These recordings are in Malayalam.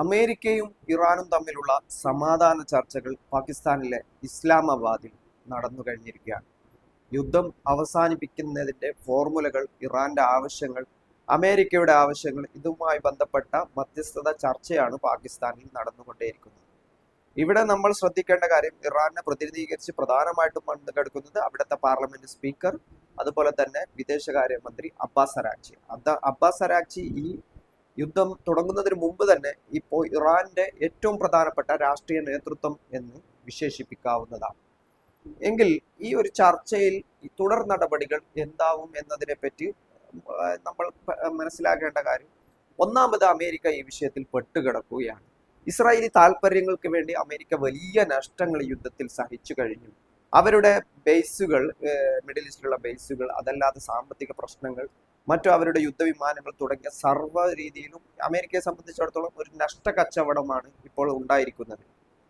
അമേരിക്കയും ഇറാനും തമ്മിലുള്ള സമാധാന ചർച്ചകൾ പാകിസ്ഥാനിലെ ഇസ്ലാമാബാദിൽ നടന്നു കഴിഞ്ഞിരിക്കുകയാണ്. യുദ്ധം അവസാനിപ്പിക്കുന്നതിന്റെ ഫോർമുലകൾ, ഇറാന്റെ ആവശ്യങ്ങൾ, അമേരിക്കയുടെ ആവശ്യങ്ങൾ, ഇതുമായി ബന്ധപ്പെട്ട മധ്യസ്ഥത ചർച്ചയാണ് പാകിസ്ഥാനിൽ നടന്നുകൊണ്ടേയിരിക്കുന്നത്. ഇവിടെ നമ്മൾ ശ്രദ്ധിക്കേണ്ട കാര്യം, ഇറാനെ പ്രതിനിധീകരിച്ച് പ്രധാനമായിട്ടും പങ്കെടുക്കുന്നത് അവിടുത്തെ പാർലമെന്റ് സ്പീക്കർ, അതുപോലെ തന്നെ വിദേശകാര്യമന്ത്രി അബ്ബാസ് അരാക്ചി. അബ്ബാസ് അരാക്ചി ഈ യുദ്ധം തുടങ്ങുന്നതിന് മുമ്പ് തന്നെ ഇപ്പോൾ ഇറാന്റെ ഏറ്റവും പ്രധാനപ്പെട്ട രാഷ്ട്രീയ നേതൃത്വം എന്ന് വിശേഷിപ്പിക്കാവുന്നതാണ്. എങ്കിൽ ഈ ഒരു ചർച്ചയിൽ തുടർ നടപടികൾ എന്താവും എന്നതിനെ പറ്റി നമ്മൾ മനസ്സിലാക്കേണ്ട കാര്യം, ഒന്നാമത് അമേരിക്ക ഈ വിഷയത്തിൽ പെട്ടുകിടക്കുകയാണ്. ഇസ്രായേലി താല്പര്യങ്ങൾക്ക് വേണ്ടി അമേരിക്ക വലിയ നഷ്ടങ്ങൾ യുദ്ധത്തിൽ സഹിച്ചു കഴിഞ്ഞു. അവരുടെ ബേസുകൾ, മിഡിൽ ഈസ്റ്റിലുള്ള ബേസുകൾ, അതല്ലാതെ സാമ്പത്തിക പ്രശ്നങ്ങൾ, മറ്റു അവരുടെ യുദ്ധവിമാനങ്ങൾ തുടങ്ങിയ സർവ്വ രീതിയിലും അമേരിക്കയെ സംബന്ധിച്ചിടത്തോളം ഒരു നഷ്ട കച്ചവടമാണ് ഇപ്പോൾ ഉണ്ടായിരിക്കുന്നത്.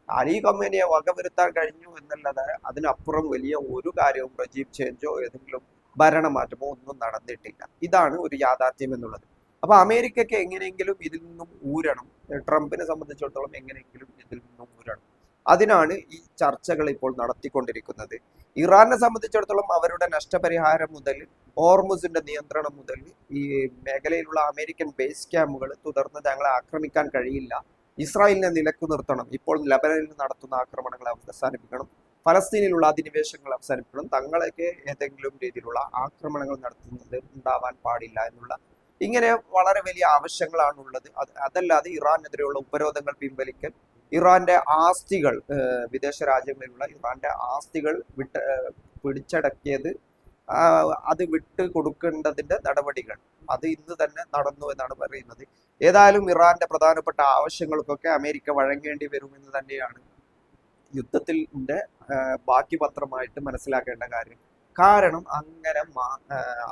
അലി ഖമേനിയെ വകവരുത്താൻ കഴിഞ്ഞു എന്നല്ലാതെ അതിനപ്പുറം വലിയ ഒരു കാര്യവും റജീം ചേഞ്ചോ ഏതെങ്കിലും ഭരണമാറ്റമോ ഒന്നും നടന്നിട്ടില്ല. ഇതാണ് ഒരു യാഥാർത്ഥ്യം എന്നുള്ളത്. അപ്പൊ അമേരിക്കയ്ക്ക് എങ്ങനെയെങ്കിലും ഇതിൽ നിന്നും ഊരണം, ട്രംപിനെ സംബന്ധിച്ചിടത്തോളം എങ്ങനെയെങ്കിലും ഇതിൽ നിന്നും ഊരണം. അതിനാണ് ഈ ചർച്ചകൾ ഇപ്പോൾ നടത്തിക്കൊണ്ടിരിക്കുന്നത്. ഇറാനെ സംബന്ധിച്ചിടത്തോളം അവരുടെ നഷ്ടപരിഹാരം മുതൽ, ഹോർമുസിന്റെ നിയന്ത്രണം മുതൽ, ഈ മേഖലയിലുള്ള അമേരിക്കൻ ബേസ് ക്യാമ്പുകൾ തുടർന്ന് ഞങ്ങളെ ആക്രമിക്കാൻ കഴിയില്ല, ഇസ്രായേലിനെ നിലക്കു നിർത്തണം, ഇപ്പോൾ ലബനനിൽ നടത്തുന്ന ആക്രമണങ്ങൾ അവസാനിപ്പിക്കണം, ഫലസ്തീനിലുള്ള അധിനിവേശങ്ങൾ അവസാനിപ്പിക്കണം, തങ്ങളൊക്കെ ഏതെങ്കിലും രീതിയിലുള്ള ആക്രമണങ്ങൾ നടത്തുന്നത് ഉണ്ടാവാൻ പാടില്ല എന്നുള്ള ഇങ്ങനെ വളരെ വലിയ ആവശ്യങ്ങളാണുള്ളത്. അതല്ലാതെ ഇറാനെതിരെയുള്ള ഉപരോധങ്ങൾ പിൻവലിക്കൽ, ഇറാന്റെ ആസ്തികൾ, വിദേശ രാജ്യങ്ങളിലുള്ള ഇറാന്റെ ആസ്തികൾ പിടിച്ചടക്കിയത് അത് വിട്ട് കൊടുക്കേണ്ടതിന്റെ നടപടികൾ അത് ഇന്ന് തന്നെ നടന്നു എന്നാണ് പറയുന്നത്. ഏതായാലും ഇറാന്റെ പ്രധാനപ്പെട്ട ആവശ്യങ്ങൾക്കൊക്കെ അമേരിക്ക വഴങ്ങേണ്ടി വരുമെന്ന് തന്നെയാണ് യുദ്ധത്തിന്റെ ബാക്കി പത്രമായിട്ട് മനസ്സിലാക്കേണ്ട കാര്യം. കാരണം അങ്ങനെ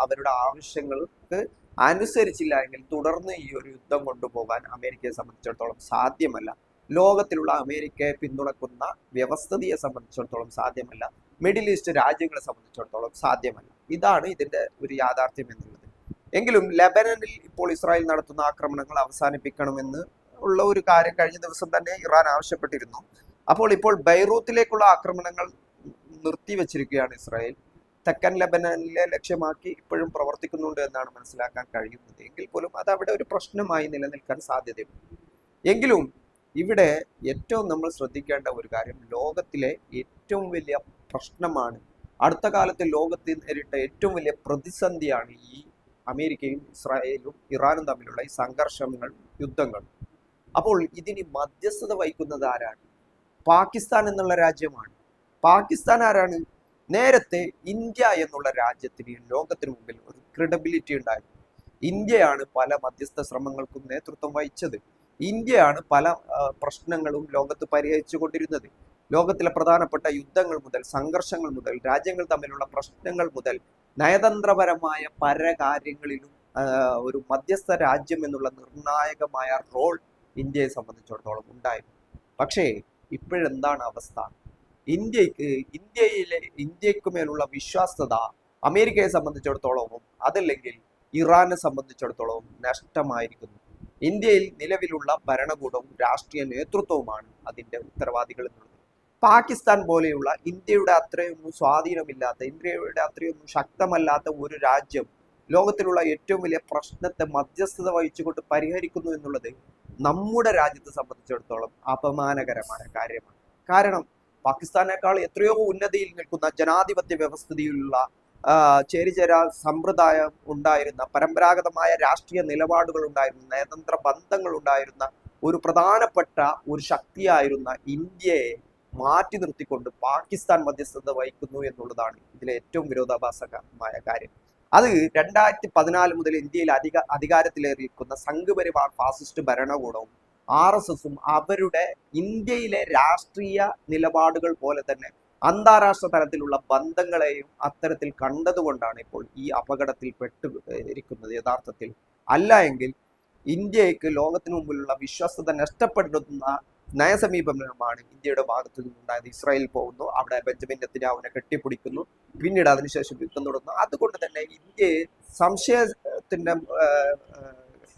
അവരുടെ ആവശ്യങ്ങൾക്ക് അനുസരിച്ചില്ല എങ്കിൽ തുടർന്ന് ഈ ഒരു യുദ്ധം കൊണ്ടുപോകാൻ അമേരിക്കയെ സംബന്ധിച്ചിടത്തോളം സാധ്യമല്ല. ലോകത്തിലുള്ള അമേരിക്കയെ പിന്തുണക്കുന്ന വ്യവസ്ഥിതിയെ സംബന്ധിച്ചിടത്തോളം സാധ്യമല്ല. മിഡിൽ ഈസ്റ്റ് രാജ്യങ്ങളെ സംബന്ധിച്ചിടത്തോളം സാധ്യമല്ല. ഇതാണ് ഇതിന്റെ ഒരു യാഥാർത്ഥ്യം എന്നുള്ളത്. എങ്കിലും ലബനനിൽ ഇപ്പോൾ ഇസ്രായേൽ നടത്തുന്ന ആക്രമണങ്ങൾ അവസാനിപ്പിക്കണമെന്ന് ഉള്ള ഒരു കാര്യം കഴിഞ്ഞ ദിവസം തന്നെ ഇറാൻ ആവശ്യപ്പെട്ടിരുന്നു. അപ്പോൾ ഇപ്പോൾ ബൈറൂത്തിലേക്കുള്ള ആക്രമണങ്ങൾ നിർത്തിവെച്ചിരിക്കുകയാണ് ഇസ്രായേൽ. തെക്കൻ ലബനനിലെ ലക്ഷ്യമാക്കി ഇപ്പോഴും പ്രവർത്തിക്കുന്നുണ്ട് എന്നാണ് മനസ്സിലാക്കാൻ കഴിയുന്നത്. എങ്കിൽ പോലും അത് അവിടെ ഒരു പ്രശ്നമായി നിലനിൽക്കാൻ സാധ്യതയുണ്ട്. എങ്കിലും ഇവിടെ ഏറ്റവും നമ്മൾ ശ്രദ്ധിക്കേണ്ട ഒരു കാര്യം, ലോകത്തിലെ ഏറ്റവും വലിയ പ്രശ്നമാണ്, അടുത്ത കാലത്ത് ലോകത്തിൽ നേരിട്ട ഏറ്റവും വലിയ പ്രതിസന്ധിയാണ് ഈ അമേരിക്കയും ഇസ്രായേലും ഇറാനും തമ്മിലുള്ള ഈ സംഘർഷങ്ങൾ, യുദ്ധങ്ങൾ. അപ്പോൾ ഇതിന് മധ്യസ്ഥത വഹിക്കുന്നത് ആരാണ്? പാകിസ്ഥാൻ എന്നുള്ള രാജ്യമാണ്. പാകിസ്ഥാൻ ആരാണ്? നേരത്തെ ഇന്ത്യ എന്നുള്ള രാജ്യത്തിന് ലോകത്തിന് മുമ്പിൽ ഒരു ക്രെഡിബിലിറ്റി ഉണ്ടായിരുന്നു. ഇന്ത്യയാണ് പല മധ്യസ്ഥ ശ്രമങ്ങൾക്കും നേതൃത്വം വഹിച്ചത്. ഇന്ത്യയാണ് പല പ്രശ്നങ്ങളും ലോകത്ത് പരിഹരിച്ചു കൊണ്ടിരുന്നത്. ലോകത്തിലെ പ്രധാനപ്പെട്ട യുദ്ധങ്ങൾ മുതൽ, സംഘർഷങ്ങൾ മുതൽ, രാജ്യങ്ങൾ തമ്മിലുള്ള പ്രശ്നങ്ങൾ മുതൽ, നയതന്ത്രപരമായ പല കാര്യങ്ങളിലും ഒരു മധ്യസ്ഥ രാജ്യം എന്നുള്ള നിർണായകമായ റോൾ ഇന്ത്യയെ സംബന്ധിച്ചിടത്തോളം ഉണ്ടായിരുന്നു. പക്ഷേ ഇപ്പോഴെന്താണ് അവസ്ഥ? ഇന്ത്യക്ക് മേലുള്ള വിശ്വാസ്യത അമേരിക്കയെ സംബന്ധിച്ചിടത്തോളവും അതല്ലെങ്കിൽ ഇറാനെ സംബന്ധിച്ചിടത്തോളവും നഷ്ടമായിരിക്കുന്നു. ഇന്ത്യയിൽ നിലവിലുള്ള ഭരണകൂടവും രാഷ്ട്രീയ നേതൃത്വവുമാണ് അതിന്റെ ഉത്തരവാദികൾ എന്നുള്ളത്. പാകിസ്ഥാൻ പോലെയുള്ള ഇന്ത്യയുടെ അത്രയൊന്നും സ്വാധീനമില്ലാത്ത, ഇന്ത്യയുടെ അത്രയൊന്നും ശക്തമല്ലാത്ത ഒരു രാജ്യം ലോകത്തിലുള്ള ഏറ്റവും വലിയ പ്രശ്നത്തെ മധ്യസ്ഥത വഹിച്ചുകൊണ്ട് പരിഹരിക്കുന്നു എന്നുള്ളത് നമ്മുടെ രാജ്യത്തെ സംബന്ധിച്ചിടത്തോളം അപമാനകരമായ കാര്യമാണ്. കാരണം പാകിസ്ഥാനേക്കാൾ എത്രയോ ഉന്നതിയിൽ നിൽക്കുന്ന ജനാധിപത്യ വ്യവസ്ഥിതിയിലുള്ള ചേരിചേരാ സമ്പ്രദായം ഉണ്ടായിരുന്ന, പരമ്പരാഗതമായ രാഷ്ട്രീയ നിലപാടുകൾ ഉണ്ടായിരുന്ന, നയതന്ത്ര ബന്ധങ്ങൾ ഉണ്ടായിരുന്ന ഒരു പ്രധാനപ്പെട്ട ഒരു ശക്തിയായിരുന്ന ഇന്ത്യയെ മാറ്റി നിർത്തിക്കൊണ്ട് പാകിസ്ഥാൻ മധ്യസ്ഥത വഹിക്കുന്നു എന്നുള്ളതാണ് ഇതിലെ ഏറ്റവും വിരോധാഭാസമായ കാര്യം. അത് 2014 മുതൽ ഇന്ത്യയിൽ അധികാരത്തിലേറിയിരിക്കുന്ന സംഘപരിവാർ ഫാസിസ്റ്റ് ഭരണകൂടവും RSSും അവരുടെ ഇന്ത്യയിലെ രാഷ്ട്രീയ നിലപാടുകൾ പോലെ തന്നെ അന്താരാഷ്ട്ര തലത്തിലുള്ള ബന്ധങ്ങളെയും അത്തരത്തിൽ കണ്ടതുകൊണ്ടാണ് ഇപ്പോൾ ഈ അപകടത്തിൽ പെട്ടിരിക്കുന്നത്. യഥാർത്ഥത്തിൽ അല്ല എങ്കിൽ ഇന്ത്യക്ക് ലോകത്തിന് മുമ്പിലുള്ള വിശ്വാസ്യത നഷ്ടപ്പെടുന്ന നയസമീപനമാണ് ഇന്ത്യയുടെ ഭാഗത്തു നിന്നുണ്ടായത്. ഇസ്രായേൽ പോകുന്നു, അവിടെ ബെഞ്ചമിൻ നെതന്യാഹുവിനെ കെട്ടിപ്പിടിക്കുന്നു, പിന്നീട് അതിനുശേഷം യുദ്ധം തുടർന്നു. അതുകൊണ്ട് തന്നെ ഇന്ത്യയെ സംശയത്തിന്റെ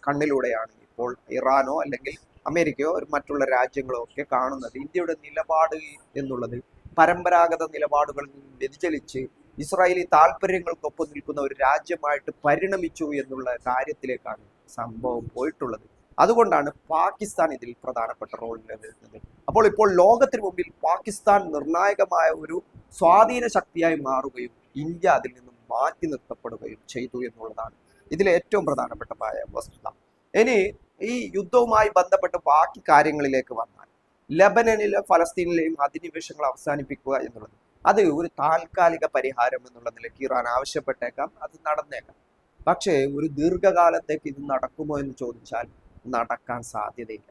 കണ്ണിലൂടെയാണ് ഇപ്പോൾ ഇറാനോ അല്ലെങ്കിൽ അമേരിക്കയോ ഒരു മറ്റുള്ള രാജ്യങ്ങളോ ഒക്കെ കാണുന്നത് ഇന്ത്യയുടെ നിലപാട് എന്നുള്ളത് പരമ്പരാഗത നിലപാടുകളിൽ നിന്ന് വ്യതിചലിച്ച് ഇസ്രായേലി താല്പര്യങ്ങൾക്കൊപ്പം നിൽക്കുന്ന ഒരു രാജ്യമായിട്ട് പരിണമിച്ചു എന്നുള്ള കാര്യത്തിലേക്കാണ് സംഭവം പോയിട്ടുള്ളത്. അതുകൊണ്ടാണ് പാകിസ്ഥാൻ ഇതിൽ പ്രധാനപ്പെട്ട റോൾ വരുന്നത്. അപ്പോൾ ഇപ്പോൾ ലോകത്തിന് മുമ്പിൽ പാകിസ്ഥാൻ നിർണായകമായ ഒരു സ്വാധീന ശക്തിയായി മാറുകയും ഇന്ത്യ അതിൽ നിന്നും മാറ്റി നിർത്തപ്പെടുകയും ചെയ്തു എന്നുള്ളതാണ് ഇതിലെ ഏറ്റവും പ്രധാനപ്പെട്ടമായ വസ്തുത. ഇനി ഈ യുദ്ധവുമായി ബന്ധപ്പെട്ട് ബാക്കി കാര്യങ്ങളിലേക്ക് വന്നാൽ ലെബനനിലെ ഫലസ്തീനിലെയും അധിനിവേശങ്ങൾ അവസാനിപ്പിക്കുക എന്നുള്ളത് അത് ഒരു താൽക്കാലിക പരിഹാരം എന്നുള്ള നിലയ്ക്ക് ഇറാൻ ആവശ്യപ്പെട്ടേക്കാം, അത് നടന്നേക്കാം. പക്ഷേ ഒരു ദീർഘകാലത്തേക്ക് ഇത് നടക്കുമോ എന്ന് ചോദിച്ചാൽ നടക്കാൻ സാധ്യതയില്ല.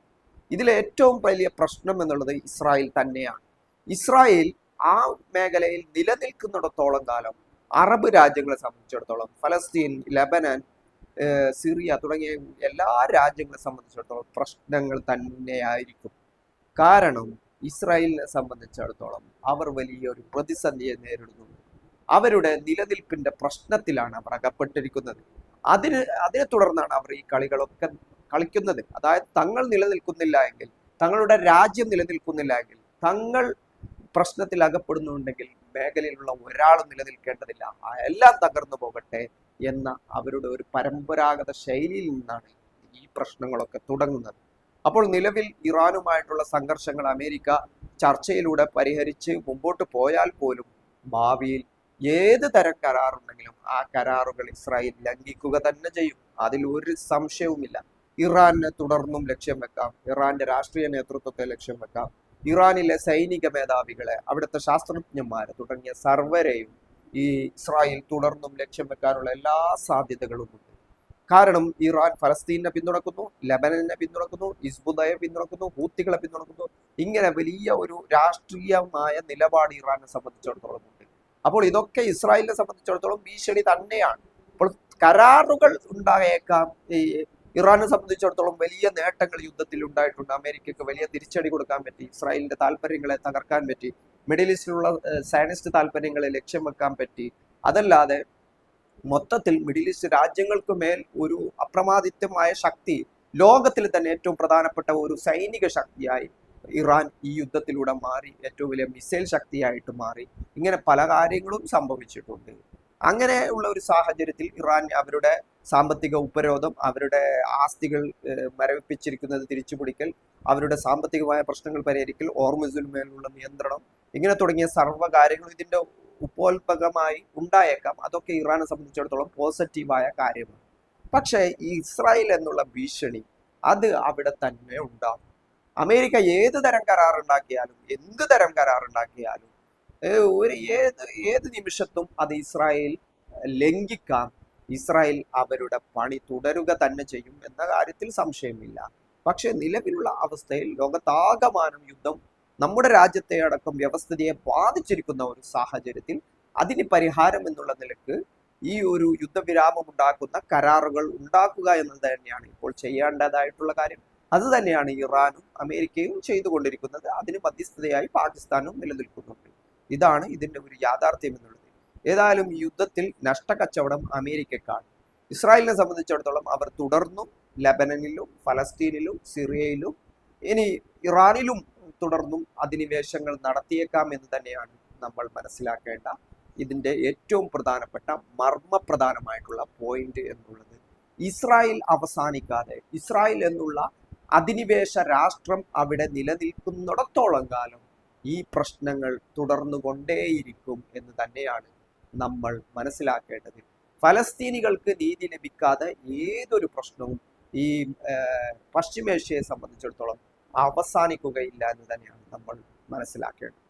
ഇതിലെ ഏറ്റവും വലിയ പ്രശ്നം എന്നുള്ളത് ഇസ്രായേൽ തന്നെയാണ്. ഇസ്രായേൽ ആ മേഖലയിൽ നിലനിൽക്കുന്നിടത്തോളം കാലം അറബ് രാജ്യങ്ങളെ സംബന്ധിച്ചിടത്തോളം ഫലസ്തീൻ, ലെബനൻ, സിറിയ തുടങ്ങിയ എല്ലാ രാജ്യങ്ങളെ സംബന്ധിച്ചിടത്തോളം പ്രശ്നങ്ങൾ തന്നെയായിരിക്കും. കാരണം ഇസ്രായേലിനെ സംബന്ധിച്ചിടത്തോളം അവർ വലിയൊരു പ്രതിസന്ധിയെ നേരിടുന്നു. അവരുടെ നിലനിൽപ്പിന്റെ പ്രശ്നത്തിലാണ് അവർ അകപ്പെട്ടിരിക്കുന്നത്. അതിനെ തുടർന്നാണ് അവർ ഈ കളികളൊക്കെ കളിക്കുന്നത്. അതായത് തങ്ങൾ നിലനിൽക്കുന്നില്ല എങ്കിൽ, തങ്ങളുടെ രാജ്യം നിലനിൽക്കുന്നില്ല എങ്കിൽ, തങ്ങൾ പ്രശ്നത്തിൽ അകപ്പെടുന്നുണ്ടെങ്കിൽ മേഖലയിലുള്ള ഒരാളും നിലനിൽക്കേണ്ടതില്ല, എല്ലാം തകർന്നു പോകട്ടെ എന്ന അവരുടെ ഒരു പരമ്പരാഗത ശൈലിയിൽ നിന്നാണ് ഈ പ്രശ്നങ്ങളൊക്കെ തുടങ്ങുന്നത്. അപ്പോൾ നിലവിൽ ഇറാനുമായിട്ടുള്ള സംഘർഷങ്ങൾ അമേരിക്ക ചർച്ചയിലൂടെ പരിഹരിച്ച് മുമ്പോട്ട് പോയാൽ പോലും ഭാവിയിൽ ഏത് തരം കരാറുണ്ടെങ്കിലും ആ കരാറുകൾ ഇസ്രായേൽ ലംഘിക്കുക തന്നെ ചെയ്യും. അതിൽ ഒരു സംശയവുമില്ല. ഇറാനെ തുടർന്നും ലക്ഷ്യം വെക്കാം, ഇറാന്റെ രാഷ്ട്രീയ നേതൃത്വത്തെ ലക്ഷ്യം വെക്കാം, ഇറാനിലെ സൈനിക മേധാവികളെ, അവിടുത്തെ ശാസ്ത്രജ്ഞന്മാരെ തുടങ്ങിയ സർവരെയും ഈ ഇസ്രായേൽ തുടർന്നും ലക്ഷ്യം വെക്കാനുള്ള എല്ലാ സാധ്യതകളും ഉണ്ട്. കാരണം ഇറാൻ ഫലസ്തീനെ പിന്തുണക്കുന്നു, ലെബനനെ പിന്തുണക്കുന്നു, ഹിസ്ബുള്ളയെ പിന്തുണക്കുന്നു, ഹൂത്തികളെ പിന്തുണക്കുന്നു. ഇങ്ങനെ വലിയ ഒരു രാഷ്ട്രീയമായ നിലപാട് ഇറാനെ സംബന്ധിച്ചിടത്തോളം ഉണ്ട്. അപ്പോൾ ഇതൊക്കെ ഇസ്രായേലിനെ സംബന്ധിച്ചിടത്തോളം ഭീഷണി തന്നെയാണ്. അപ്പോൾ കരാറുകൾ ഉണ്ടായേക്കാം. ഈ ഇറാനെ സംബന്ധിച്ചിടത്തോളം വലിയ നേട്ടങ്ങൾ യുദ്ധത്തിൽ ഉണ്ടായിട്ടുണ്ട്. അമേരിക്കക്ക് വലിയ തിരിച്ചടി കൊടുക്കാൻ പറ്റി, ഇസ്രായേലിന്റെ താല്പര്യങ്ങളെ തകർക്കാൻ പറ്റി, മിഡിൽ ഈസ്റ്റിലുള്ള സയനിസ്റ്റ് താല്പര്യങ്ങളെ ലക്ഷ്യം വെക്കാൻ പറ്റി. അതല്ലാതെ മൊത്തത്തിൽ മിഡിൽ ഈസ്റ്റ് രാജ്യങ്ങൾക്ക് മേൽ ഒരു അപ്രമാദിത്യമായ ശക്തി, ലോകത്തിൽ തന്നെ ഏറ്റവും പ്രധാനപ്പെട്ട ഒരു സൈനിക ശക്തിയായി ഇറാൻ ഈ യുദ്ധത്തിലൂടെ മാറി, ഏറ്റവും വലിയ മിസൈൽ ശക്തിയായിട്ട് മാറി. ഇങ്ങനെ പല കാര്യങ്ങളും സംഭവിച്ചിട്ടുണ്ട്. അങ്ങനെയുള്ള ഒരു സാഹചര്യത്തിൽ ഇറാൻ അവരുടെ സാമ്പത്തിക ഉപരോധം, അവരുടെ ആസ്തികൾ മരവിപ്പിച്ചിരിക്കുന്നത് തിരിച്ചുപിടിക്കൽ, അവരുടെ സാമ്പത്തികമായ പ്രശ്നങ്ങൾ പരിഹരിക്കൽ, ഹോർമുസിന് മേലുള്ള നിയന്ത്രണം, ഇങ്ങനെ തുടങ്ങിയ സർവ്വ കാര്യങ്ങളും ഇതിന്റെ ഉപോത്ഭകമായി ഉണ്ടായേക്കാം. അതൊക്കെ ഇറാനെ സംബന്ധിച്ചിടത്തോളം പോസിറ്റീവായ കാര്യമാണ്. പക്ഷേ ഈ ഇസ്രായേൽ എന്നുള്ള ഭീഷണി അത് അവിടെ തന്നെ ഉണ്ടാകും. അമേരിക്ക ഏത് തരം കരാറുണ്ടാക്കിയാലും, എന്ത് തരം കരാറുണ്ടാക്കിയാലും ഏത് നിമിഷത്തും അത് ഇസ്രായേൽ ലംഘിക്കാം. ഇസ്രായേൽ അവരുടെ പണി തുടരുക തന്നെ ചെയ്യും എന്ന കാര്യത്തിൽ സംശയമില്ല. പക്ഷെ നിലവിലുള്ള അവസ്ഥയിൽ ലോകത്താകമാനം യുദ്ധം നമ്മുടെ രാജ്യത്തെ അടക്കം വ്യവസ്ഥിതിയെ ബാധിച്ചിരിക്കുന്ന ഒരു സാഹചര്യത്തിൽ അതിന് പരിഹാരം എന്നുള്ള നിലക്ക് ഈ ഒരു യുദ്ധവിരാമം ഉണ്ടാക്കുന്ന കരാറുകൾ ഉണ്ടാക്കുക എന്നത് തന്നെയാണ് ഇപ്പോൾ ചെയ്യേണ്ടതായിട്ടുള്ള കാര്യം. അത് തന്നെയാണ് ഇറാനും അമേരിക്കയും ചെയ്തുകൊണ്ടിരിക്കുന്നത്. അതിന് മധ്യസ്ഥതയായി പാകിസ്ഥാനും നിലനിൽക്കുന്നുണ്ട്. ഇതാണ് ഇതിന്റെ ഒരു യാഥാർത്ഥ്യം എന്നുള്ളത്. ഏതായാലും ഈ യുദ്ധത്തിൽ നഷ്ടക്കച്ചവടം അമേരിക്കക്കാണ്. ഇസ്രായേലിനെ സംബന്ധിച്ചിടത്തോളം അവർ തുടർന്നും ലെബനനിലും ഫലസ്തീനിലും സിറിയയിലും ഇനി ഇറാനിലും തുടർന്നും അധിനിവേശങ്ങൾ നടത്തിയേക്കാം എന്ന് തന്നെയാണ് നമ്മൾ മനസ്സിലാക്കേണ്ട ഇതിന്റെ ഏറ്റവും പ്രധാനപ്പെട്ട മർമ്മപ്രധാനമായിട്ടുള്ള പോയിന്റ് എന്നുള്ളത്. ഇസ്രായേൽ അവസാനിക്കാതെ, ഇസ്രായേൽ എന്നുള്ള അധിനിവേശ രാഷ്ട്രം അവിടെ നിലനിൽക്കുന്നിടത്തോളം കാലം ഈ പ്രശ്നങ്ങൾ തുടർന്നുകൊണ്ടേയിരിക്കും എന്ന് തന്നെയാണ് നമ്മൾ മനസ്സിലാക്കേണ്ടത്. ഫലസ്തീനികൾക്ക് നീതി ലഭിക്കാതെ ഏതൊരു പ്രശ്നവും ഈ പശ്ചിമേഷ്യയെ സംബന്ധിച്ചിടത്തോളം അവസാനിക്കുകയില്ല എന്ന് തന്നെയാണ് നമ്മൾ മനസ്സിലാക്കേണ്ടത്.